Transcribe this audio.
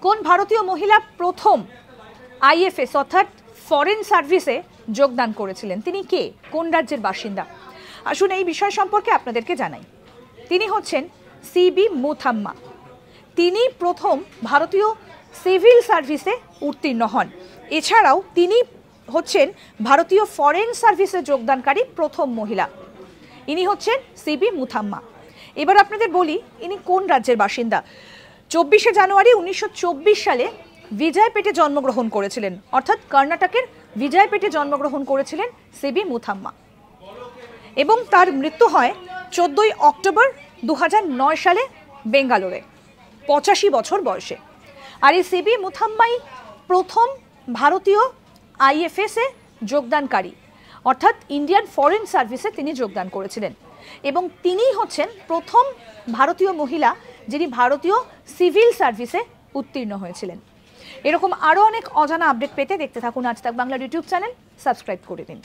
কোন ভারতীয় মহিলা প্রথম আইএফএস অর্থাৎ ফরেন সার্ভিসে যোগদান করেছিলেন? তিনি কে, কোন রাজ্যের বাসিন্দা? আসুন এই বিষয় সম্পর্কে আপনাদেরকে জানাই। তিনি হচ্ছেন সিবি মুথাম্মা। তিনি প্রথম ভারতীয় সিভিল সার্ভিসে উত্তীর্ণ হন। এছাড়াও তিনি হচ্ছেন ভারতীয় ফরেন সার্ভিসে যোগদানকারী প্রথম মহিলা। ইনি হচ্ছেন সিবি মুথাম্মা। এবার আপনাদের বলি ইনি কোন রাজ্যের বাসিন্দা। 24শে জানুয়ারি 1924 সালে বিজয়পেটে জন্মগ্রহণ করেছিলেন, অর্থাৎ কর্ণাটকের বিজয়পেটে জন্মগ্রহণ করেছিলেন সিবি মুথাম্মা, এবং তার মৃত্যু হয় 14ই অক্টোবর 2009 সালে বেঙ্গালোরে 85 বছর বয়সে। আর এই সিবি মুথাম্মাই প্রথম ভারতীয় আইএফএসে যোগদানকারী, অর্থাৎ ইন্ডিয়ান ফরেন সার্ভিসে তিনি যোগদান করেছিলেন, এবং তিনিই হচ্ছেন প্রথম ভারতীয় মহিলা যিনি ভারতীয় সিভিল সার্ভিসে উত্তীর্ণ হয়েছিলেন। এরকম আরও অনেক অজানা আপডেট পেতে দেখতে থাকুন আজ তাক বাংলার ইউটিউব চ্যানেল, সাবস্ক্রাইব করে দিন।